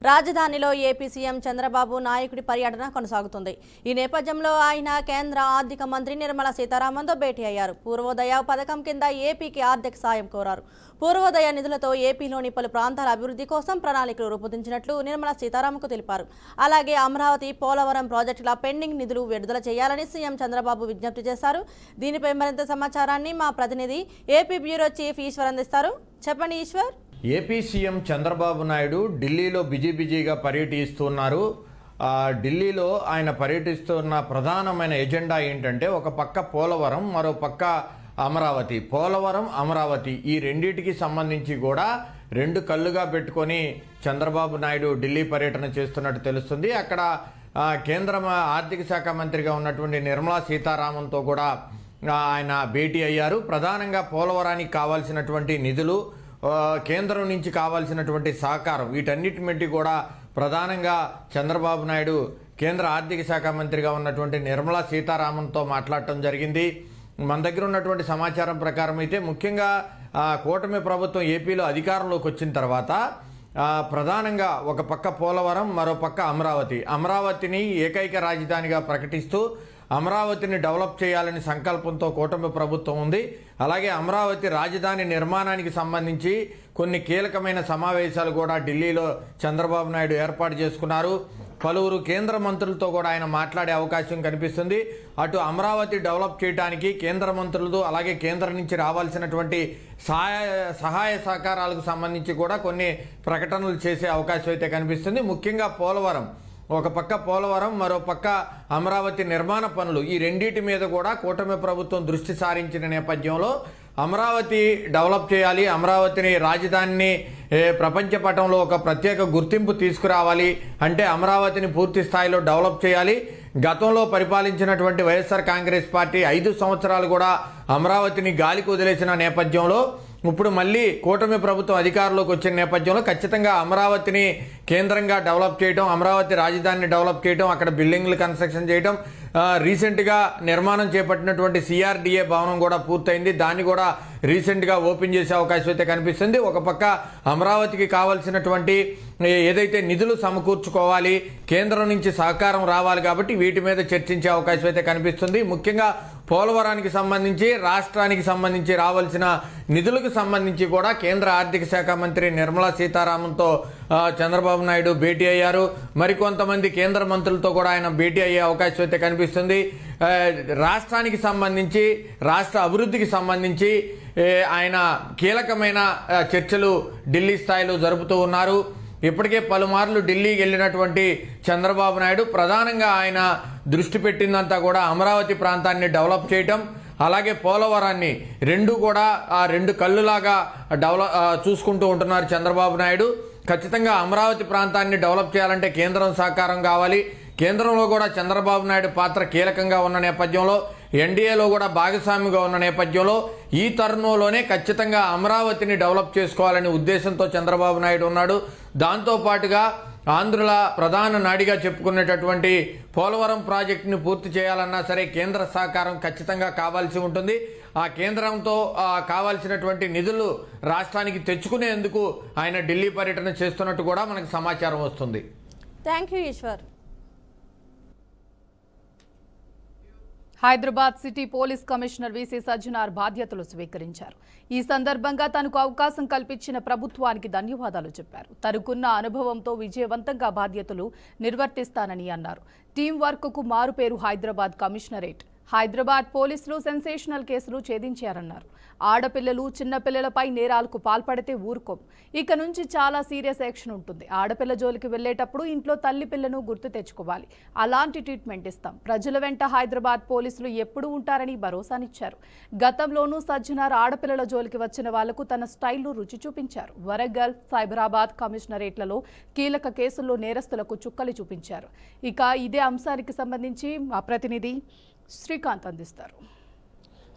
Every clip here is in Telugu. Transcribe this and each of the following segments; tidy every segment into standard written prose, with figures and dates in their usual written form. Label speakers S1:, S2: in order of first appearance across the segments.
S1: రాజధానిలో ఏపీ సీఎం చంద్రబాబు నాయుడి పర్యటన కొనసాగుతుంది. ఈ నేపథ్యంలో ఆయన కేంద్ర ఆర్థిక మంత్రి నిర్మలా సీతారామన్తో భేటీ అయ్యారు. పూర్వోదయ పథకం కింద ఏపీకి ఆర్థిక సాయం కోరారు. పూర్వోదయ నిధులతో ఏపీలోని పలు ప్రాంతాల అభివృద్ధి కోసం ప్రణాళికలు రూపొందించినట్లు నిర్మలా సీతారామన్కు తెలిపారు. అలాగే అమరావతి, పోలవరం ప్రాజెక్టుల పెండింగ్ నిధులు విడుదల చేయాలని సీఎం చంద్రబాబు విజ్ఞప్తి చేశారు. దీనిపై మరింత సమాచారాన్ని మా ప్రతినిధి ఏపీ బ్యూరో చీఫ్ ఈశ్వర్ అందిస్తారు. చెప్పండి ఈశ్వర్.
S2: ఏపీ సీఎం చంద్రబాబు నాయుడు ఢిల్లీలో బిజీగా పర్యటిస్తున్నారు. ఢిల్లీలో ఆయన పర్యటిస్తున్న ప్రధానమైన ఎజెండా ఏంటంటే ఒక పక్క పోలవరం, మరో పక్క అమరావతి. పోలవరం, అమరావతి ఈ రెండింటికి సంబంధించి కూడా రెండు కళ్ళుగా పెట్టుకొని చంద్రబాబు నాయుడు ఢిల్లీ పర్యటన చేస్తున్నట్టు తెలుస్తుంది. అక్కడ కేంద్ర ఆర్థిక శాఖ మంత్రిగా ఉన్నటువంటి నిర్మలా సీతారామన్తో కూడా ఆయన భేటీ అయ్యారు. ప్రధానంగా పోలవరానికి కావాల్సినటువంటి నిధులు, కేంద్రం నుంచి కావాల్సినటువంటి సహకారం, వీటన్నిటి మధ్య కూడా ప్రధానంగా చంద్రబాబు నాయుడు కేంద్ర ఆర్థిక శాఖ మంత్రిగా ఉన్నటువంటి నిర్మలా సీతారామన్తో మాట్లాడటం జరిగింది. మన దగ్గర ఉన్నటువంటి సమాచారం ప్రకారం అయితే ముఖ్యంగా కూటమి ప్రభుత్వం ఏపీలో అధికారంలోకి వచ్చిన తర్వాత ప్రధానంగా ఒక పక్క పోలవరం, మరో పక్క అమరావతిని ఏకైక రాజధానిగా ప్రకటిస్తూ అమరావతిని డెవలప్ చేయాలని సంకల్పంతో కూటమి ప్రభుత్వం ఉంది. అలాగే అమరావతి రాజధాని నిర్మాణానికి సంబంధించి కొన్ని కీలకమైన సమావేశాలు కూడా ఢిల్లీలో చంద్రబాబు నాయుడు ఏర్పాటు చేసుకున్నారు. పలువురు కేంద్ర మంత్రులతో కూడా ఆయన మాట్లాడే అవకాశం కనిపిస్తుంది. అటు అమరావతి డెవలప్ చేయడానికి కేంద్ర మంత్రులతో, అలాగే కేంద్రం నుంచి రావాల్సినటువంటి సహాయ సహకారాలకు సంబంధించి కూడా కొన్ని ప్రకటనలు చేసే అవకాశం అయితే కనిపిస్తుంది. ముఖ్యంగా పోలవరం, ఒక పక్క పోలవరం, మరో పక్క అమరావతి నిర్మాణ పనులు, ఈ రెండింటి మీద కూడా కూటమి ప్రభుత్వం దృష్టి సారించిన నేపథ్యంలో అమరావతి డెవలప్ చేయాలి, అమరావతిని రాజధానిని ప్రపంచ పటంలో ఒక ప్రత్యేక గుర్తింపు తీసుకురావాలి అంటే అమరావతిని పూర్తి స్థాయిలో డెవలప్ చేయాలి. గతంలో పరిపాలించినటువంటి వైఎస్ఆర్ కాంగ్రెస్ పార్టీ 5 సంవత్సరాలు కూడా అమరావతిని గాలికి వదిలేసిన నేపథ్యంలో ఇప్పుడు మళ్ళీ కూటమి ప్రభుత్వం అధికారంలోకి వచ్చిన నేపథ్యంలో ఖచ్చితంగా అమరావతిని కేంద్రంగా డెవలప్ చేయడం, అమరావతి రాజధానిని డెవలప్ చేయడం, అక్కడ బిల్డింగ్లు కన్స్ట్రక్షన్ చేయడం, రీసెంట్గా నిర్మాణం చేపట్టినటువంటి సిఆర్డీఏ భవనం కూడా పూర్తయింది. దాన్ని కూడా రీసెంట్గా ఓపెన్ చేసే అవకాశం అయితే కనిపిస్తుంది. ఒక పక్క అమరావతికి కావాల్సినటువంటి ఏదైతే నిధులు సమకూర్చుకోవాలి, కేంద్రం నుంచి సహకారం రావాలి కాబట్టి వీటి మీద చర్చించే అవకాశం అయితే కనిపిస్తుంది. ముఖ్యంగా పోలవరానికి సంబంధించి, రాష్ట్రానికి సంబంధించి రావాల్సిన నిధులకు సంబంధించి కూడా కేంద్ర ఆర్థిక శాఖ మంత్రి నిర్మలా సీతారామన్తో చంద్రబాబు నాయుడు భేటీ అయ్యారు. మరికొంతమంది కేంద్ర మంత్రులతో కూడా ఆయన భేటీ అయ్యే అవకాశం అయితే కనిపిస్తుంది. రాష్ట్రానికి సంబంధించి, రాష్ట్ర అభివృద్ధికి సంబంధించి ఆయన కీలకమైన చర్చలు ఢిల్లీ స్థాయిలో జరుపుతూ ఉన్నారు. ఇప్పటికే పలుమార్లు ఢిల్లీకి వెళ్ళినటువంటి చంద్రబాబు నాయుడు ప్రధానంగా ఆయన దృష్టి పెట్టిందంతా కూడా అమరావతి ప్రాంతాన్ని డెవలప్ చేయటం, అలాగే పోలవరాన్ని రెండు కూడా రెండు కళ్ళులాగా చూసుకుంటూ ఉంటున్నారు చంద్రబాబు నాయుడు. ఖచ్చితంగా అమరావతి ప్రాంతాన్ని డెవలప్ చేయాలంటే కేంద్రం సహకారం కావాలి. కేంద్రంలో కూడా చంద్రబాబు నాయుడు పాత్ర కీలకంగా ఉన్న నేపథ్యంలో, ఎన్డీఏలో కూడా భాగస్వామిగా ఉన్న నేపథ్యంలో ఈ తరుణంలోనే ఖచ్చితంగా అమరావతిని డెవలప్ చేసుకోవాలనే ఉద్దేశంతో చంద్రబాబు నాయుడు ఉన్నాడు. దాంతోపాటుగా ఆంధ్రుల ప్రధాన నాడిగా చెప్పుకునేటటువంటి పోలవరం ప్రాజెక్టుని పూర్తి చేయాలన్నా సరే కేంద్ర సహకారం ఖచ్చితంగా కావాల్సి ఉంటుంది. ఆ కేంద్రంతో కావాల్సినటువంటి నిధులు రాష్ట్రానికి తెచ్చుకునేందుకు ఆయన ఢిల్లీ పర్యటన చేస్తున్నట్టు కూడా మనకు సమాచారం వస్తుంది.
S1: Thank you Eshwar.
S3: Hyderabad city police commissioner VC Sajjanar బాధ్యతలు స్వీకరించారు. ఈ సందర్భంగా తనకు అవకాశం కల్పించిన ప్రభుత్వానికి ధన్యవాదాలు చెప్పారు. తనకున్న అనుభవంతో విజయవంతంగా బాధ్యతలు నిర్వర్తిస్తానని అన్నారు. టీం వర్క్కు మారుపేరు హైదరాబాద్ కమిషనరేట్. హైదరాబాద్ పోలీసులు సెన్సేషనల్ కేసులు ఛేదించారన్నారు. ఆడపిల్లలు, చిన్నపిల్లలపై నేరాలకు పాల్పడితే ఊరుకోం. ఇక నుంచి చాలా సీరియస్ యాక్షన్ ఉంటుంది. ఆడపిల్ల జోలికి వెళ్లేటప్పుడు ఇంట్లో తల్లి పిల్లను గుర్తు తెచ్చుకోవాలి. అలాంటి ట్రీట్మెంట్ ఇస్తాం. ప్రజల వెంట హైదరాబాద్ పోలీసులు ఎప్పుడూ ఉంటారని భరోసానిచ్చారు. గతంలోనూ సజ్జనార్ ఆడపిల్లల జోలికి వచ్చిన వాళ్లకు తన స్టైల్ను రుచి చూపించారు. వరంగల్, సైబరాబాద్ కమిషనరేట్లలో కీలక కేసుల్లో నేరస్తులకు చుక్కలు చూపించారు. ఇక ఇదే అంశానికి సంబంధించి మా ప్రతినిధి శ్రీకాంత్ అందిస్తారు.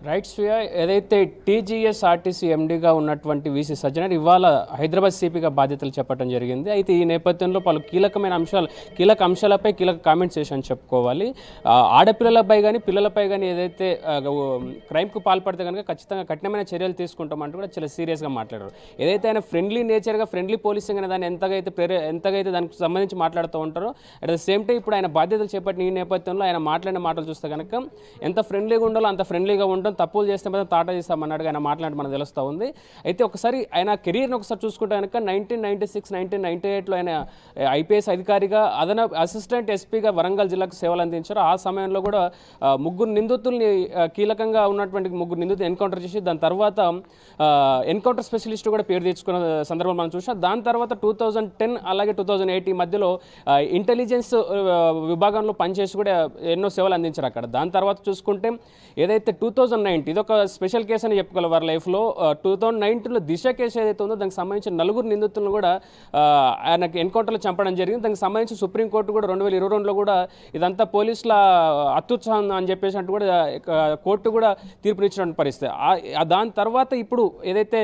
S4: రైట్ శ్రేయ, ఏదైతే టీజీఎస్ఆర్టీసీ ఎండీగా ఉన్నటువంటి వీసీ సజ్జనార్ ఇవాళ హైదరాబాద్ సిపిగా బాధ్యతలు చెప్పడం జరిగింది. అయితే ఈ నేపథ్యంలో పలు కీలక అంశాలపై కీలక కామెంట్స్ చేశాను చెప్పుకోవాలి. ఆడపిల్లలపై కానీ పిల్లలపై కానీ ఏదైతే క్రైమ్కు పాల్పడితే కనుక ఖచ్చితంగా కఠినమైన చర్యలు తీసుకుంటామంటూ కూడా చాలా సీరియస్గా మాట్లాడారు. ఏదైతే ఆయన ఫ్రెండ్లీ నేచర్గా ఫ్రెండ్లీ పోలీసింగ్ అనే దాన్ని ఎంతగైతే దానికి సంబంధించి మాట్లాడుతూ ఉంటారో, అట్ ద సేమ్ టైం ఇప్పుడు ఆయన బాధ్యతలు చేపట్టిన ఈ నేపథ్యంలో ఆయన మాట్లాడిన మాటలు చూస్తే కనుక ఎంత ఫ్రెండ్లీగా ఉండాలో అంత ఫ్రెండ్లీగా ఉండడం, తప్పులు చేస్తే మాత్రం తాట చేస్తామన్నాడుగా ఆయన మాట్లాడి మనకు తెలుస్తూ ఉంది. అయితే ఒకసారి ఆయన కెరీర్ని ఒకసారి చూసుకుంటే కనుక 1996, 1998లో ఆయన ఐపీఎస్ అధికారిగా అసిస్టెంట్ ఎస్పీగా వరంగల్ జిల్లాకు సేవలు అందించారు. ఆ సమయంలో కూడా ముగ్గురు నిందితుల్ని కీలకంగా ఉన్నటువంటి ముగ్గురు నిందితులు ఎన్కౌంటర్ చేసి దాని తర్వాత ఎన్కౌంటర్ స్పెషలిస్ట్ కూడా పేరు తెచ్చుకున్న సందర్భం మనం చూసాం. దాని తర్వాత 2010 అలాగే 2008 ఈ మధ్యలో ఇంటెలిజెన్స్ విభాగంలో పనిచేసి కూడా ఎన్నో సేవలు అందించారు అక్కడ. దాని తర్వాత చూసుకుంటే ఏదైతే 2009 ఇదొక స్పెషల్ కేసు అని చెప్పుకోవాలి వారి లైఫ్లో. 2019లో దిశ కేసు ఏదైతే ఉందో దానికి సంబంధించిన 4 నిందితులను కూడా ఆయనకు ఎన్కౌంటర్లో చంపడం జరిగింది. దానికి సంబంధించి సుప్రీంకోర్టు కూడా 2022లో కూడా ఇదంతా పోలీసుల అత్యుత్సాహం అని చెప్పేసి అంటూ కూడా కోర్టు కూడా తీర్పునిచ్చినటువంటి పరిస్థితి. దాని తర్వాత ఇప్పుడు ఏదైతే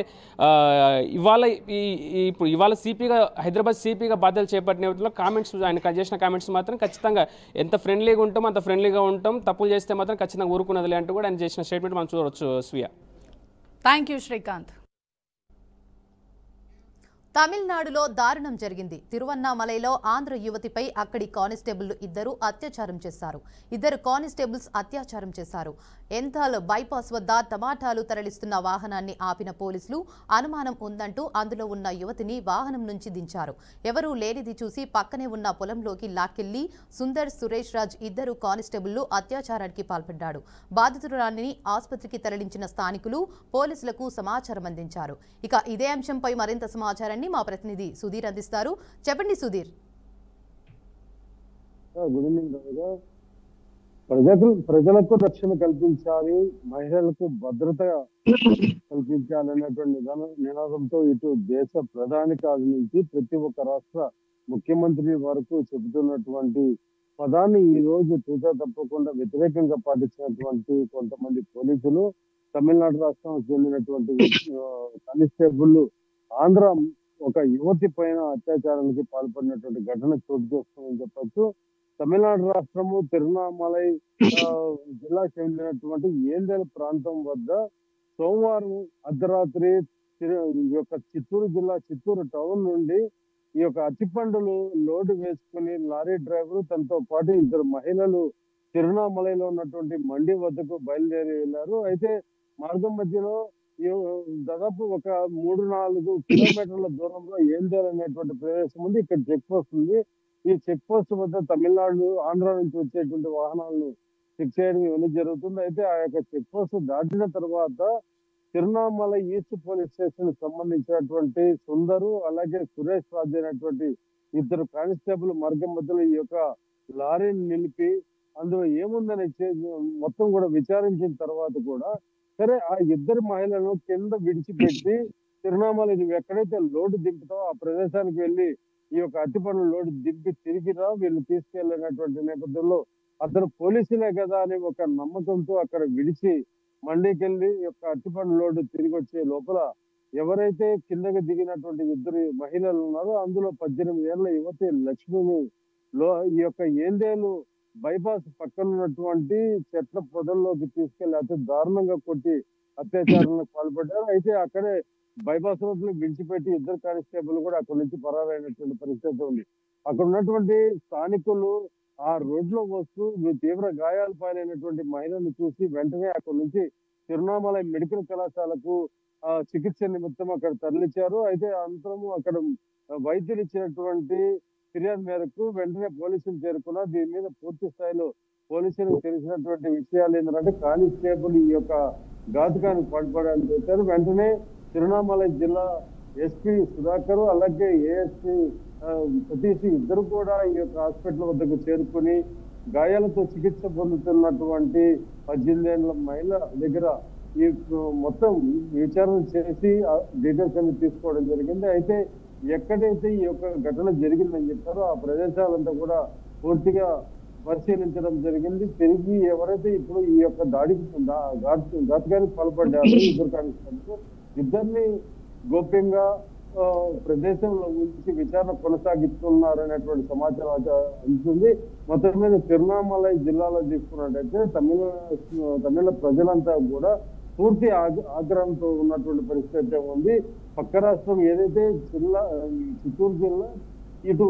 S4: ఇవాళ సిపిగా హైదరాబాద్ సిపిగా బాధ్యతలు చేపట్టిన నేపథ్యంలో కామెంట్స్ ఆయన చేసిన కామెంట్స్ మాత్రం ఖచ్చితంగా ఎంత ఫ్రెండ్లీగా ఉంటాం అంత ఫ్రెండ్లీగా ఉంటాం, తప్పులు చేస్తే మాత్రం ఖచ్చితంగా ఊరుకున్నదిలే అంటూ కూడా ఆయన చేసిన స్టేట్మెంట్ మనం చూడవచ్చు. స్వీయ,
S3: థ్యాంక్ యూ శ్రీకాంత్.
S5: తమిళనాడులో దారుణం జరిగింది. తిరువన్నామలైలో ఆంధ్ర యువతిపై అక్కడి కానిస్టేబుల్ ఇద్దరు కానిస్టేబుల్స్ అత్యాచారం చేశారు. ఎంతాల్ బైపాస్ వద్ద టమాటాలు తరలిస్తున్న వాహనాన్ని ఆపిన పోలీసులు అనుమానం ఉందంటూ అందులో ఉన్న యువతిని వాహనం నుంచి దించారు. ఎవరూ లేనిది చూసి పక్కనే ఉన్న పొలంలోకి లాక్కెళ్లి సుందర్, సురేష్ రాజ్ ఇద్దరు కానిస్టేబుల్లు అత్యాచారానికి పాల్పడ్డాడు. బాధితురాలిని ఆసుపత్రికి తరలించిన స్థానికులు పోలీసులకు సమాచారం అందించారు. ఇక ఇదే అంశంపై మరింత సమాచారాన్ని మా ప్రతినిధి సుధీర్ అందిస్తారు. చెప్పండి సుధీర్.
S6: ప్రజలకు రక్షణ కల్పించాలి, మహిళలకు భద్రత కల్పించాలి అనేటువంటి నినాదంతో ఇటు దేశ ప్రధాని కాదు నుంచి ప్రతి ఒక్క రాష్ట్ర ముఖ్యమంత్రి వరకు చెబుతున్నటువంటి పదాన్ని ఈ రోజు తూచా తప్పకుండా వ్యతిరేకంగా పాటించినటువంటి కొంతమంది పోలీసులు, తమిళనాడు రాష్ట్రానికి చెందినటువంటి కానిస్టేబుల్ ఆంధ్ర ఒక యువతి పైన అత్యాచారానికి పాల్పడినటువంటి ఘటన చోటు చేసుకుందని చెప్పొచ్చు. తమిళనాడు రాష్ట్రము తిరువన్నామలై జిల్లాకు చెందినటువంటి ఏందేల ప్రాంతం వద్ద సోమవారం అర్ధరాత్రి చిత్తూరు జిల్లా చిత్తూరు టౌన్ నుండి ఈ యొక్క అరటిపండులు లోడ్ వేసుకుని లారీ డ్రైవర్ తనతో పాటు ఇద్దరు మహిళలు తిరువన్నామలైలో ఉన్నటువంటి మండి వద్దకు బయలుదేరి వెళ్ళారు. అయితే మార్గం మధ్యలో దాదాపు ఒక 3-4 కిలోమీటర్ల దూరంలో ఏందేల్ అనేటువంటి ప్రదేశం ఉంది. ఇక్కడ చెక్ పోస్ట్ ఉంది. ఈ చెక్ పోస్ట్ వద్ద తమిళనాడు, ఆంధ్ర నుంచి వచ్చేటువంటి వాహనాలను చెక్ చేయడం ఇవన్నీ జరుగుతుంది. అయితే ఆ యొక్క చెక్ పోస్ట్ దాటిన తర్వాత తిరువన్నామలై ఈస్ట్ పోలీస్ స్టేషన్ సంబంధించినటువంటి సుందరు అలాగే సురేష్ రాజ్ అనేటువంటి ఇద్దరు కానిస్టేబుల్ మార్గం మధ్యలో ఈ యొక్క లారీని నిలిపి అందులో ఏముందని మొత్తం కూడా విచారించిన తర్వాత కూడా సరే ఆ ఇద్దరు మహిళలను కింద విడిచిపెట్టి తిరువన్నామలై నువ్వు ఎక్కడైతే లోడ్ దింపుతావో ఆ ప్రదేశానికి వెళ్ళి ఈ యొక్క అరటిపండ్ల లోడ్ దింపి తిరిగిరా వీళ్ళు తీసుకెళ్ళినటువంటి నేపథ్యంలో అతను పోలీసులే కదా అని ఒక నమ్మకంతో అక్కడ విడిచి మండికి వెళ్ళి ఈ యొక్క అరటిపండ్ల లోడ్ తిరిగి వచ్చే లోపల ఎవరైతే కిందకి దిగినటువంటి ఇద్దరు మహిళలు ఉన్నారో అందులో 18 ఏళ్ల యువతి లక్ష్మిని ఈ యొక్క ఏందేలు బైపాస్ పక్కన ఉన్నటువంటి చెట్ల పొదల్లోకి తీసుకెళ్లి అతి దారుణంగా కొట్టి అత్యాచారాలకు పాల్పడ్డారు. అయితే అక్కడే బైపాస్ రోడ్ లో విడిచిపెట్టి ఇద్దరు కానిస్టేబుల్ కూడా అక్కడి నుంచి పరారైనటువంటి పరిస్థితి ఉంది. అక్కడ ఉన్నటువంటి స్థానికులు ఆ రోడ్ లో వస్తూ తీవ్ర గాయాలు పాలైనటువంటి మహిళను చూసి వెంటనే అక్కడి నుంచి తిరువన్నామలై మెడికల్ కళాశాలకు చికిత్స నిమిత్తం అక్కడ తరలించారు. అయితే అనంతరము అక్కడ వైద్యులు ఇచ్చినటువంటి ఫిర్యాదు మేరకు వెంటనే పోలీసులు చేరుకున్నారు. దీని మీద పూర్తి స్థాయిలో పోలీసులకు తెలిసినటువంటి విషయాలు ఏంటంటే కానిస్టేబుల్ ఈ యొక్క ఘాతుకానికి పాల్పడాలని చెప్పారు. వెంటనే తిరువన్నామలై జిల్లా ఎస్పీ సుధాకర్ అలాగే ఏఎస్పీ సతీష్ ఇద్దరు కూడా ఈ యొక్క హాస్పిటల్ వద్దకు చేరుకుని గాయాలతో చికిత్స పొందుతున్నటువంటి 18 ఏళ్ల మహిళ దగ్గర ఈ మొత్తం విచారణ చేసి డీటెయిల్స్ అన్ని తీసుకోవడం జరిగింది. అయితే ఎక్కడైతే ఈ యొక్క ఘటన జరిగిందని చెప్పారో ఆ ప్రదేశాలంతా కూడా పూర్తిగా పరిశీలించడం జరిగింది. తిరిగి ఎవరైతే ఇప్పుడు ఈ యొక్క దాడికి ఘాతుకానికి పాల్పడ్డారో ఇద్దరు కానిస్టేబుల్స్ ఇద్దరిని గోప్యంగా ప్రదేశంలో ఉంచి విచారణ కొనసాగిస్తున్నారు అనేటువంటి సమాచారం అందుతుంది. మొత్తం మీద తిరువణామలై జిల్లాలో తీసుకున్నట్టయితే తమిళ ప్రజలంతా కూడా పూర్తి ఆగ్రహంతో ఉన్నటువంటి పరిస్థితి ఉంది. పక్క రాష్ట్రం ఏదైతే చిత్తూరు జిల్లా ఇటు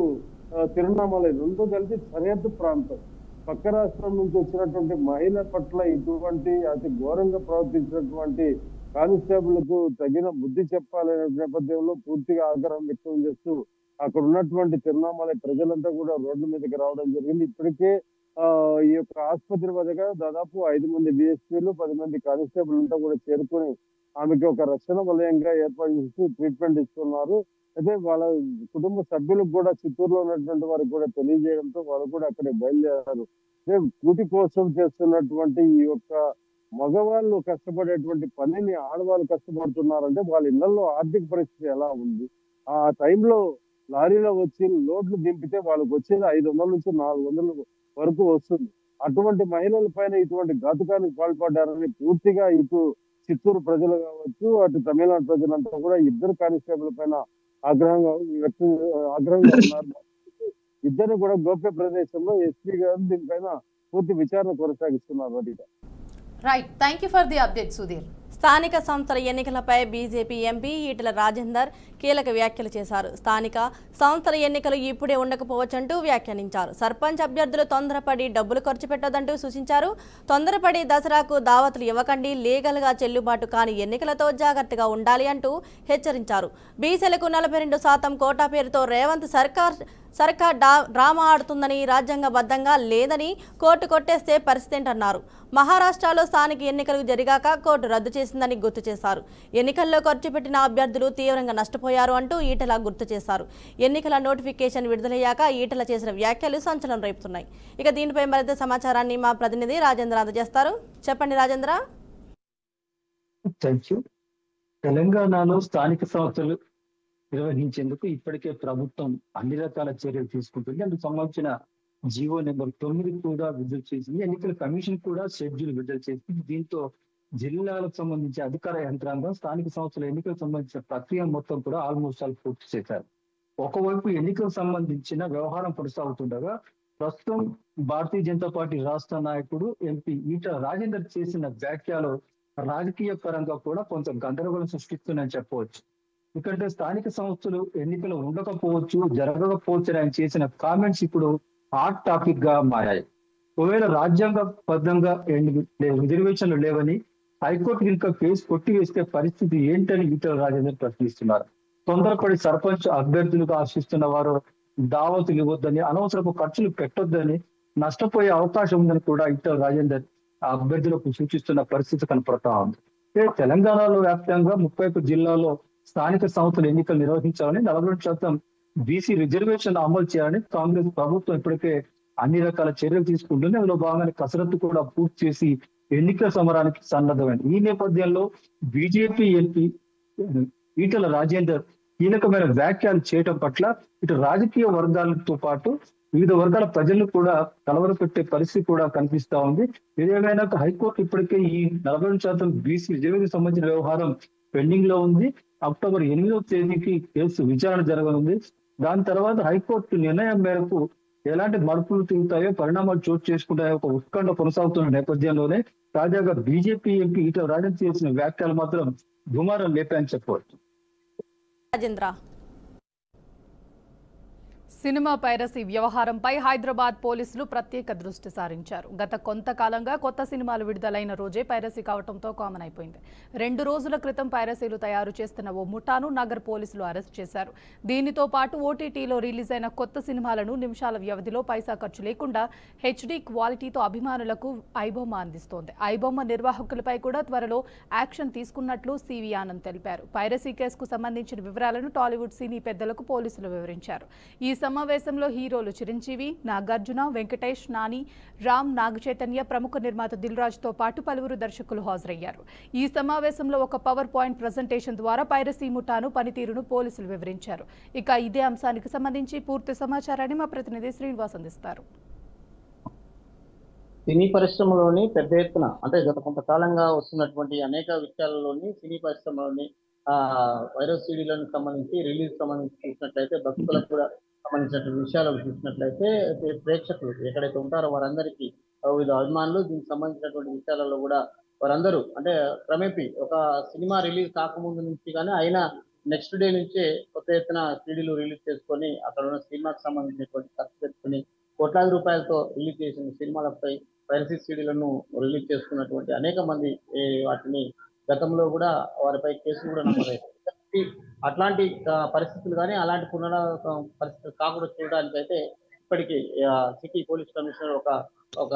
S6: తిరువణామలై రెండు కలిసి సరిహద్దు ప్రాంతం. పక్క రాష్ట్రం నుంచి వచ్చినటువంటి మహిళ పట్ల ఇటువంటి అతి ఘోరంగా ప్రవర్తించినటువంటి కానిస్టేబుల్కు తగిన బుద్ధి చెప్పాలనే నేపథ్యంలో పూర్తిగా ఆగ్రహం వ్యక్తం చేస్తూ అక్కడ ఉన్నటువంటి తిరువణామలై ప్రజలంతా కూడా రోడ్ల మీదకి రావడం జరిగింది. ఇప్పటికే ఈ యొక్క ఆసుపత్రి వద్దగా దాదాపు 5 మంది డిఎస్పీలు 10 మంది కానిస్టేబుల్ అంతా కూడా చేరుకుని ఆమెకి ఒక రక్షణ వలయంగా ఏర్పాటు చేస్తూ ట్రీట్మెంట్ ఇస్తున్నారు. అయితే వాళ్ళ కుటుంబ సభ్యులకు కూడా చిత్తూరులో ఉన్నటువంటి వారికి కూడా తెలియజేయడంతో వాళ్ళు కూడా అక్కడికి బయలుదేరారు. కూటి కోసం చేస్తున్నటువంటి ఈ యొక్క మగవాళ్ళు కష్టపడేటువంటి పనిని ఆడవాళ్ళు కష్టపడుతున్నారంటే వాళ్ళ ఇళ్లలో ఆర్థిక పరిస్థితి ఎలా ఉంది? ఆ టైంలో లారీలో వచ్చి లోడ్లు దింపితే వాళ్ళకి వచ్చేది 500 నుంచి 400 వరకు వస్తుంది. అటువంటి మహిళల పైన ఇటువంటి ఘాతుకానికి పాల్పడ్డారని పూర్తిగా ఇటు చిత్తూరు ప్రజలు కావచ్చు, అటు తమిళనాడు ప్రజలంతా కూడా ఇద్దరు కానిస్టేబుల్ పైన ఆగ్రహంగా ఉన్నారు. ఇద్దరు కూడా గోప్య ప్రదేశంలో ఎస్పీ గారు దీనిపైన పూర్తి విచారణ కొనసాగిస్తున్నారు.
S5: Right, thank you for the update Sudheer.
S1: స్థానిక సంస్థల ఎన్నికలపై బీజేపీ ఎంపీ ఈటెల రాజేందర్ కీలక వ్యాఖ్యలు చేశారు. స్థానిక సంస్థల ఎన్నికలు ఇప్పుడే ఉండకపోవచ్చంటూ వ్యాఖ్యానించారు. సర్పంచ్ అభ్యర్థులు తొందరపడి డబ్బులు ఖర్చు పెట్టొద్దంటూ సూచించారు. తొందరపడి దసరాకు దావతులు ఇవ్వకండి, లీగల్గా చెల్లుబాటు కాని ఎన్నికలతో జాగ్రత్తగా ఉండాలి అంటూ హెచ్చరించారు. బీసీలకు 42% కోటా పేరుతో రేవంత్ సర్కార్ డ్రామా ఆడుతుందని, రాజ్యాంగబద్ధంగా లేదని కోర్టు కొట్టేస్తే పరిస్థితి ఏంటన్నారు. మహారాష్ట్రలో స్థానిక ఎన్నికలు జరిగాక కోర్టు రద్దు చేసిందని గుర్తు చేశారు. ఎన్నికల్లో ఖర్చు పెట్టిన అభ్యర్థులు తీవ్రంగా నష్టపోయారు అంటూ ఈటెల గుర్తు చేశారు. ఎన్నికల నోటిఫికేషన్ విడుదలయ్యాక ఈటెల చేసిన వ్యాఖ్యలు సంచలనం రేపుతున్నాయి. ఇక దీనిపై మరింత సమాచారాన్ని మా ప్రతినిధి రాజేంద్ర అందజేస్తారు. చెప్పండి రాజేంద్ర.
S7: తెలంగాణలో స్థానిక సంస్థలు నిర్వహించేందుకు ఇప్పటికే ప్రభుత్వం అన్ని రకాల చర్యలు తీసుకుంటుంది. అందుకు సంబంధించిన జీవో నెంబర్ 9 కూడా విడుదల చేసింది. ఎన్నికల కమిషన్ కూడా షెడ్యూల్ విడుదల చేసింది. దీంతో జిల్లాలకు సంబంధించి అధికార యంత్రాంగం స్థానిక సంస్థల ఎన్నికలకు సంబంధించిన ప్రక్రియ మొత్తం కూడా ఆల్మోస్ట్ ఆల్ పూర్తి చేశారు. ఒకవైపు ఎన్నికలకు సంబంధించిన వ్యవహారం కొనసాగుతుండగా ప్రస్తుతం భారతీయ జనతా పార్టీ రాష్ట్ర నాయకుడు ఎంపీ ఈటెల రాజేందర్ చేసిన వ్యాఖ్యలు రాజకీయ పరంగా కూడా కొంత గందరగోళం సృష్టిస్తుందని చెప్పవచ్చు. ఎందుకంటే స్థానిక సంస్థలు ఎన్నికలు ఉండకపోవచ్చు, జరగకపోవచ్చు ఆయన చేసిన కామెంట్స్ ఇప్పుడు హాట్ టాపిక్ గా మారాయి. ఒకవేళ రాజ్యాంగబద్ధంగా రిజర్వేషన్లు లేవని హైకోర్టు కనుక కేసు కొట్టివేస్తే పరిస్థితి ఏంటని ఈటెల రాజేందర్ ప్రశ్నిస్తున్నారు. తొందరపడి సర్పంచ్ అభ్యర్థులుగా ఆశిస్తున్న వారు దావతులు ఇవ్వద్దని, అనవసరపు ఖర్చులు పెట్టొద్దని, నష్టపోయే అవకాశం ఉందని కూడా ఈటెల రాజేందర్ ఆ అభ్యర్థులకు సూచిస్తున్న పరిస్థితి కనపడతా ఉంది. తెలంగాణలో వ్యాప్తంగా 31 జిల్లాల్లో స్థానిక సంస్థల ఎన్నికలు నిర్వహించాలని, 42% బీసీ రిజర్వేషన్ అమలు చేయాలని కాంగ్రెస్ ప్రభుత్వం ఇప్పటికే అన్ని రకాల చర్యలు తీసుకుంటుంది. అందులో భాగంగానే కసరత్తు కూడా పూర్తి చేసి ఎన్నికల సమరానికి సన్నద్ధమైంది. ఈ నేపథ్యంలో బీజేపీ ఎంపీ ఈటెల రాజేందర్ కీలకమైన వ్యాఖ్యలు చేయడం పట్ల ఇటు రాజకీయ వర్గాలతో పాటు వివిధ వర్గాల ప్రజలను కూడా కలవరపెట్టే పరిస్థితి కూడా కనిపిస్తా ఉంది. ఏదేమైనా హైకోర్టు ఇప్పటికే ఈ 42% బీసీ రిజర్వేషన్ సంబంధించిన వ్యవహారం పెండింగ్ లో ఉంది. అక్టోబర్ 8వ తేదీకి కేసు విచారణ జరగనుంది. దాని తర్వాత హైకోర్టు నిర్ణయం మేరకు ఎలాంటి మార్పులు తిరుగుతాయో, పరిణామాలు చోటు చేసుకుంటాయో ఒక ఉత్కంఠ కొనసాగుతున్న నేపథ్యంలోనే తాజాగా బీజేపీ ఎంపీ ఈటెల రాజేందర్ చేసిన వ్యాఖ్యలు మాత్రం దుమారం లేపాయని చెప్పవచ్చు.
S1: రాజేంద్ర,
S3: సినిమా పైరసీ వ్యవహారంపై హైదరాబాద్ పోలీసులు ప్రత్యేక దృష్టి సారించారు. గత కొంతకాలంగా కొత్త సినిమాలు విడుదలైన రోజే పైరసీ కావడంతో కామన్ అయిపోయింది. 2 రోజుల క్రితం పైరసీలు తయారు చేస్తున్న ఓ ముఠాను నగర్ పోలీసులు అరెస్ట్ చేశారు. దీనితో పాటు ఓటీటీలో రిలీజ్ అయిన కొత్త సినిమాలను నిమిషాల వ్యవధిలో పైసా ఖర్చు లేకుండా హెచ్డీ క్వాలిటీతో అభిమానులకు ఐబొమ్మ అందిస్తోంది. ఐబొమ్మ నిర్వాహకులపై కూడా త్వరలో యాక్షన్ తీసుకున్నట్లు సివి ఆనంద్ తెలిపారు. పైరసీ కేసుకు సంబంధించిన వివరాలను టాలీవుడ్ సినీ పెద్దలకు పోలీసులు వివరించారు. ఈ సమావేశంలో హీరోలు చిరంజీవి, నాగార్జున, వెంకటేష్, నాని, రామ్, నాగచైతన్య, ప్రముఖ నిర్మాత దిల్ రాజు తో పాటు పలువురు దర్శకులు హాజరయ్యారు. ఈ సమావేశంలో ఒక పవర్ పాయింట్ ప్రెజెంటేషన్ ద్వారా పైరసీ ముఠాను పనితీరును పోలీసులు వివరించారు. ఇక ఇదే అంశానికి సంబంధించి పూర్తి సమాచారాన్ని మా ప్రతినిధి శ్రీనివాస్ అందిస్తారు.
S8: సినీ పరిశ్రమలోని పెద్ద ఎత్తున అంటే గత కొంతకాలంగా వస్తున్నటువంటి అనేక విషయాలలోని సినీ పరిశ్రమలోని వైరస్ సీడీలకు సంబంధించి రిలీజ్ సంబంధించి చూసినట్లయితే భక్తులకు కూడా సంబంధించినటువంటి విషయాలకు చూసినట్లయితే ప్రేక్షకులు ఎక్కడైతే ఉంటారో వారందరికీ వివిధ అభిమానులు దీనికి సంబంధించినటువంటి విషయాలలో కూడా వారందరూ అంటే క్రమేపీ ఒక సినిమా రిలీజ్ కాకముందు నుంచి కానీ అయినా నెక్స్ట్ డే నుంచే కొత్త ఎత్తున సీడీలు రిలీజ్ చేసుకొని అక్కడ ఉన్న సినిమాకి సంబంధించినటువంటి ఖర్చు పెట్టుకుని కోట్లాది రూపాయలతో రిలీజ్ చేసిన సినిమాలపై పైరసీ సీడీలను రిలీజ్ చేసుకున్నటువంటి అనేక మంది వాటిని గతంలో కూడా వారిపై కేసులు కూడా నమోదయ్యాయి. అట్లాంటి పరిస్థితులు కానీ అలాంటి పునరావృతం పరిస్థితులు కాకుండా చూడడానికైతే ఇప్పటికీ సిటీ పోలీస్ కమిషనర్ ఒక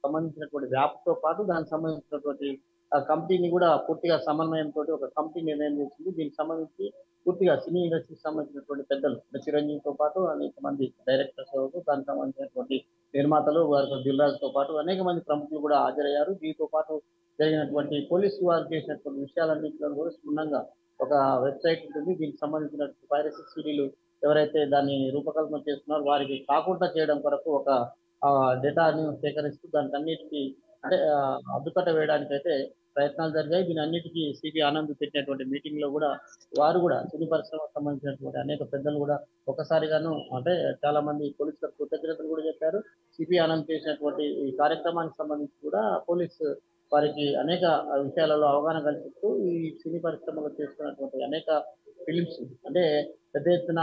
S8: సంబంధించినటువంటి వ్యాప్తో పాటు దానికి సంబంధించినటువంటి కమిటీని కూడా పూర్తిగా సమన్వయంతో ఒక కమిటీ నిర్ణయం చేసింది. దీనికి సంబంధించి పూర్తిగా సినీ ఇండస్ట్రీకి సంబంధించినటువంటి పెద్దలు చిరంజీవితో పాటు అనేక మంది డైరెక్టర్స్ దానికి సంబంధించినటువంటి నిర్మాతలు వారి దిల్రాజుతో పాటు అనేక మంది ప్రముఖులు కూడా హాజరయ్యారు. దీంతో పాటు జరిగినటువంటి పోలీసు వారు చేసినటువంటి విషయాలన్నింటిలో కూడా క్షుణ్ణంగా ఒక వెబ్సైట్ ఉంటుంది. దీనికి సంబంధించినటువంటి పైరసీ సీడీలు ఎవరైతే దాన్ని రూపకల్పన చేస్తున్నారో వారికి కాకుండా చేయడం కొరకు ఒక డేటాని సేకరిస్తూ దానికి అన్నిటికీ అంటే అడ్డుకట్ట వేయడానికి అయితే ప్రయత్నాలు జరిగాయి. దీని అన్నిటికీ సిపి ఆనంద్ పెట్టినటువంటి మీటింగ్ లో కూడా వారు కూడా సినీ పరిశ్రమకు సంబంధించినటువంటి అనేక పెద్దలు కూడా ఒకసారిగాను అంటే చాలా మంది పోలీసులకు కృతజ్ఞతలు కూడా చెప్పారు. సిపి ఆనంద్ చేసినటువంటి ఈ కార్యక్రమానికి సంబంధించి కూడా పోలీసు వారికి అనేక విషయాలలో అవగాహన కల్పిస్తూ ఈ సినీ పరిశ్రమలో చేస్తున్నటువంటి అనేక ఫిలిమ్స్ అంటే పెద్ద ఎత్తున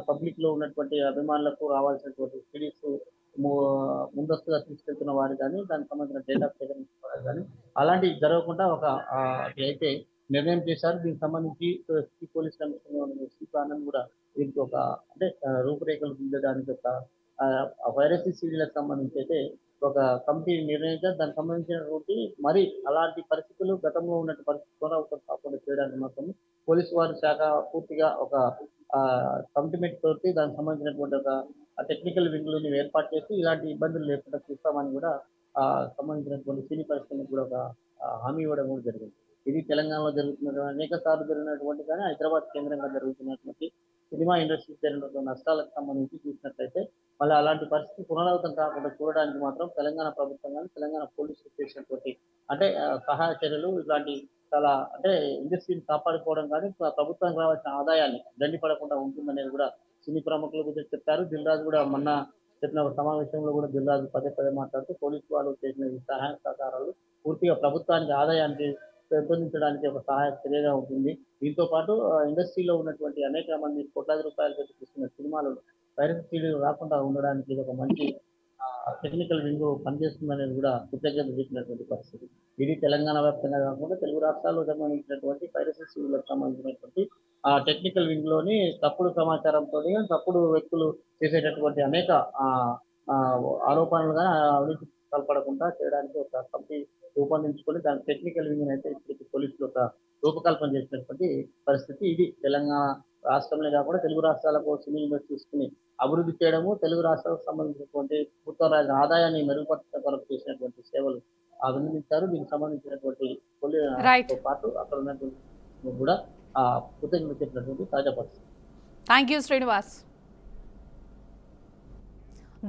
S8: పబ్లిక్ లో ఉన్నటువంటి అభిమానులకు రావాల్సినటువంటి సిరీస్ ముందస్తుగా తీసుకెళ్తున్న వారు కానీ దానికి సంబంధించిన డేటా సేకరించిన వారు కానీ అలాంటి జరగకుండా ఒక అయితే నిర్ణయం చేశారు. దీనికి సంబంధించి city police commissioner CP Anand కూడా దీనికి ఒక అంటే రూపురేఖలు దిద్దడానికి ఒక పైరసీ సీడీలకు సంబంధించి అయితే ఒక కమిటీ నిర్ణయించారు. దానికి సంబంధించినటువంటి మరి అలాంటి పరిస్థితులు గతంలో ఉన్నటువంటి పరిస్థితులు కాకుండా చేయడానికి మాత్రం పోలీసు వారి శాఖ పూర్తిగా ఒక కమిట్మెంట్ తోటి దానికి సంబంధించినటువంటి ఒక టెక్నికల్ వింగ్లను ఏర్పాటు చేసి ఇలాంటి ఇబ్బందులు లేకుండా చూస్తామని కూడా సంబంధించినటువంటి సినీ పరిశ్రమకు కూడా ఒక హామీ ఇవ్వడం కూడా జరిగింది. ఇది తెలంగాణలో జరుగుతున్న అనేక సార్లు జరిగినటువంటి కానీ హైదరాబాద్ కేంద్రంగా జరుగుతున్నటువంటి సినిమా ఇండస్ట్రీ జరిగినటువంటి నష్టాలకు సంబంధించి చూసినట్లయితే మళ్ళీ అలాంటి పరిస్థితి పునరావృతం కాకుండా చూడడానికి మాత్రం తెలంగాణ ప్రభుత్వం కానీ తెలంగాణ పోలీసులు చేసినటువంటి అంటే సహాయ చర్యలు ఇలాంటి చాలా అంటే ఇండస్ట్రీని కాపాడుకోవడం కానీ ప్రభుత్వానికి రావాల్సిన ఆదాయాన్ని దండిపడకుండా ఉంటుందనేది కూడా సినీ ప్రముఖులు కూడా చెప్పారు. దిల్రాజు కూడా మొన్న చెప్పిన సమావేశంలో కూడా దిల్రాజు పదే మాట్లాడుతూ పోలీసు వాళ్ళు చేసిన ఈ సహాయ సహకారాలు పూర్తిగా ప్రభుత్వానికి ఆదాయాన్ని పెంపొందించడానికి ఒక సహాయ చర్యగా ఉంటుంది. దీంతో పాటు ఇండస్ట్రీలో ఉన్నటువంటి అనేక మంది కోట్లాది రూపాయలు పెట్టి తీసుకున్న సినిమాలు పైరసీ సీడీలు రాకుండా ఉండడానికి ఇది ఒక మంచి టెక్నికల్ వింగ్ పనిచేస్తుందనేది కూడా కృతజ్ఞత చెప్పినటువంటి పరిస్థితి. ఇది తెలంగాణ వ్యాప్తంగా కాకుండా తెలుగు రాష్ట్రాల్లో సంబంధించినటువంటి పైరసీ సీడీలకు సంబంధించినటువంటి ఆ టెక్నికల్ వింగ్ లోని తప్పుడు సమాచారంతో తప్పుడు వ్యక్తులు చేసేటటువంటి అనేక ఆరోపణలు కానీ అవినీతి కల్పడకుండా చేయడానికి ఒక కమిటీ రూపొందించుకొని దాని టెక్నికల్ వింగ్ అయితే ఇప్పటికీ పోలీసులు ఒక రూపకల్పన చేసినటువంటి పరిస్థితి. ఇది తెలంగాణ రాష్ట్రంలో కాకుండా తెలుగు రాష్ట్రాలకు సినీ ఇండస్ట్రీస్ని అభివృద్ధి చేయడము తెలుగు రాష్ట్రాలకు సంబంధించినటువంటి ప్రభుత్వ ఆదాయాన్ని మెరుగుపరచడం కొరకు చేసినటువంటి సేవలు అభినందించారు. దీనికి సంబంధించినటువంటి పోలీసుతో పాటు అక్కడ ఉన్నటువంటి కూడా కృతజ్ఞత చెప్పినటువంటి తాజా పరిస్థితి.
S3: Thank you Srinivas.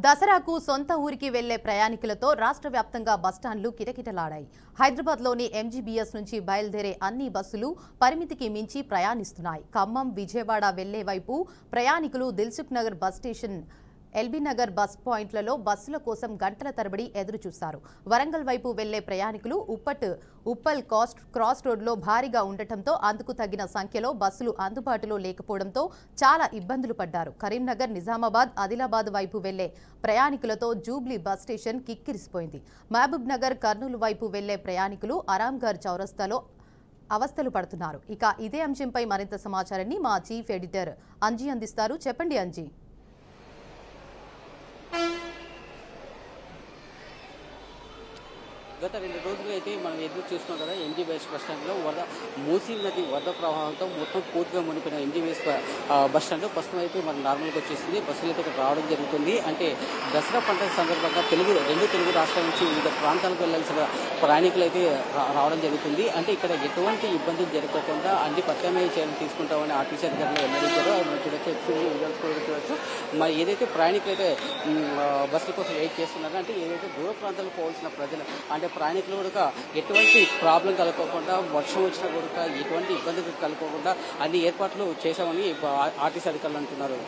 S5: దసరాకు సొంత ఊరికి వెళ్లే ప్రయాణికులతో రాష్ట్ర వ్యాప్తంగా బస్టాండ్లు కిటకిటలాడాయి. హైదరాబాద్లోని ఎంజీబీఎస్ నుంచి బయలుదేరే అన్ని బస్సులు పరిమితికి మించి ప్రయాణిస్తున్నాయి. ఖమ్మం, విజయవాడ వెళ్లే వైపు ప్రయాణికులు Dilsukh Nagar bus station, LB Nagar bus పాయింట్లలో బస్సుల కోసం గంటల తరబడి ఎదురుచూశారు. వరంగల్ వైపు వెళ్లే ప్రయాణికులు ఉప్పల్ క్రాస్ రోడ్లో భారీగా ఉండటంతో అందుకు తగిన సంఖ్యలో బస్సులు అందుబాటులో లేకపోవడంతో చాలా ఇబ్బందులు పడ్డారు. కరీంనగర్, నిజామాబాద్, ఆదిలాబాద్ వైపు వెళ్లే ప్రయాణికులతో జూబ్లీ బస్ స్టేషన్ కిక్కిరిసిపోయింది. మహబూబ్ నగర్, కర్నూలు వైపు వెళ్లే ప్రయాణికులు ఆరాంఘర్ చౌరస్తాలో అవస్థలు పడుతున్నారు. ఇక ఇదే అంశంపై మరింత సమాచారాన్ని మా చీఫ్ ఎడిటర్ అంజీ అందిస్తారు. చెప్పండి అంజీ.
S9: గత 2 రోజులు అయితే మనం ఎదురు చూస్తున్నాం కదా ఎంజీబీఎస్ బస్ స్టాండ్లో మూసీ నది వరద ప్రవాహంతో మొత్తం పూర్తిగా మునిపోయిన ఎంజీబీఎస్ బస్ స్టాండ్ ప్రస్తుతం అయితే మన నార్మల్గా వచ్చేసింది. బస్సులు అయితే ఇక్కడ రావడం జరుగుతుంది. అంటే దసరా పండుగ సందర్భంగా రెండు తెలుగు రాష్ట్రాల నుంచి వివిధ ప్రాంతాలకు వెళ్లాల్సిన ప్రయాణికులు అయితే రావడం జరుగుతుంది. అంటే ఇక్కడ ఎటువంటి ఇబ్బందులు జరగకుండా అన్ని ప్రత్యామ్నాయ చర్యలు తీసుకుంటామని ఆర్టీసీ అధికారులు వెల్లడించారు. అది చూడొచ్చు. మరి ఏదైతే ప్రయాణికులు అయితే బస్సుల కోసం వెయిట్ చేస్తున్నారో అంటే ఏదైతే దూర ప్రాంతాలకు పోవాల్సిన ప్రజలు అంటే ప్రయాణికులు కూడా ఎటువంటి ప్రాబ్లం కలుకోకుండా వర్షం వచ్చినా కూడా ఎటువంటి ఇబ్బంది కలుకోకుండా అన్ని ఏర్పాట్లు చేశామని ఆర్టీసీ అధికారులు అంటున్నారు.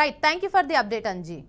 S5: Right, thank you for the update Anji.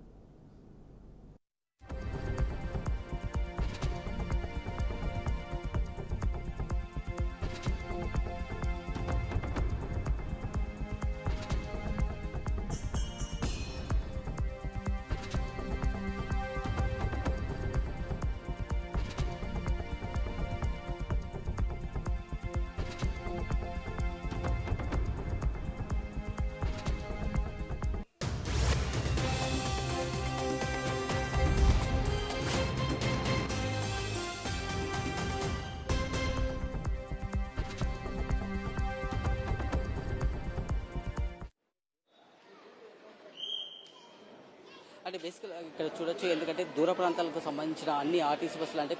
S9: అంటే బేసికల్ ఇక్కడ చూడొచ్చు. ఎందుకంటే దూర ప్రాంతాలకు సంబంధించిన అన్ని ఆర్టీసీ బస్సులు అంటే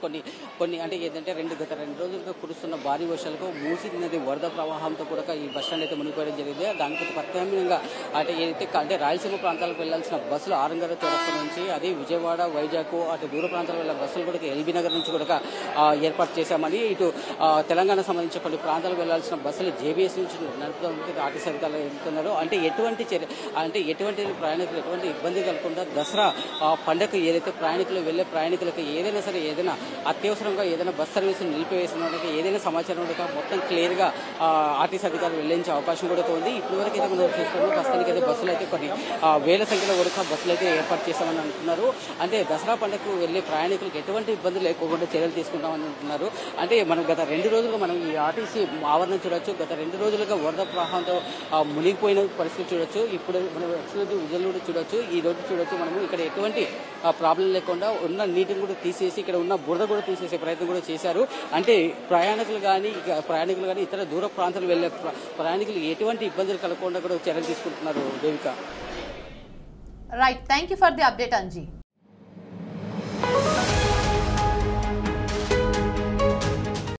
S9: కొన్ని అంటే ఏంటంటే గత 2 రోజులుగా కురుస్తున్న భారీ వర్షాలకు మూసీ నది వరద ప్రవాహంతో కూడా ఈ బస్ స్టాండ్ అయితే మునిగిపోవడం జరిగింది. దానికి ప్రత్యామ్నాయంగా అంటే రాయలసీమ ప్రాంతాలకు వెళ్లాల్సిన బస్సులు ఆరంగర చౌరస్తా నుంచి అదే విజయవాడ, వైజాగ్ అటు దూర ప్రాంతాలకు వెళ్ళే బస్సులు కూడా ఎల్బీ నగర్ నుంచి కూడా ఏర్పాటు చేశామని ఇటు తెలంగాణ సంబంధించిన కొన్ని ప్రాంతాలకు వెళ్లాల్సిన బస్సులు జేబీఎస్ నుంచి నడుపుతూ ఆర్టీసీ అధికారులు వెళ్తున్నారు. అంటే ఎటువంటి ప్రయాణికులు ఎటువంటి ఇబ్బంది కలగకుండా దసరా పండుగకు ఏదైతే వెళ్లే ప్రయాణికులకు ఏదైనా సరే ఏదైనా అత్యవసరంగా ఏదైనా బస్ సర్వీసులు నిలిపివేసిన ఏదైనా సమాచారం మొత్తం క్లియర్ గా ఆర్టీసీ అధికారులు వెళ్లించే అవకాశం కూడా ఉంది. ఇప్పటి వరకు అయితే మనం చూస్తున్నాం. ప్రస్తుతానికి అయితే బస్సులు అయితే కొన్ని వేల సంఖ్యలో కూడా బస్సులు అయితే ఏర్పాటు చేశామని అంటున్నారు. అంటే దసరా పండుగకు వెళ్లే ప్రయాణికులకు ఎటువంటి ఇబ్బందులు లేకుండా చర్యలు తీసుకుంటామని అంటున్నారు. అంటే మనం గత 2 రోజులుగా మనం ఈ ఆర్టీసీ ఆవరణ చూడొచ్చు. గత 2 రోజులుగా వరద ప్రవాహంతో మునిగిపోయిన పరిస్థితి చూడొచ్చు. ఇప్పుడు మనం విజయవాడ చూడొచ్చు. ఈ రోజు చూడొచ్చు మనము ఇక్కడ ఎటువంటి ప్రాబ్లం లేకుండా ఉన్న నీటిని కూడా తీసేసి ఇక్కడ ఉన్న బురద కూడా తీసేసే ప్రయత్నం కూడా చేశారు. అంటే ప్రయాణికులు కానీ ఇతర దూర ప్రాంతాలు వెళ్లే ప్రయాణికులు ఎటువంటి ఇబ్బందులు కలగకుండా కూడా చర్యలు తీసుకుంటున్నారు. Devika,
S5: right, thank you for the update Anji.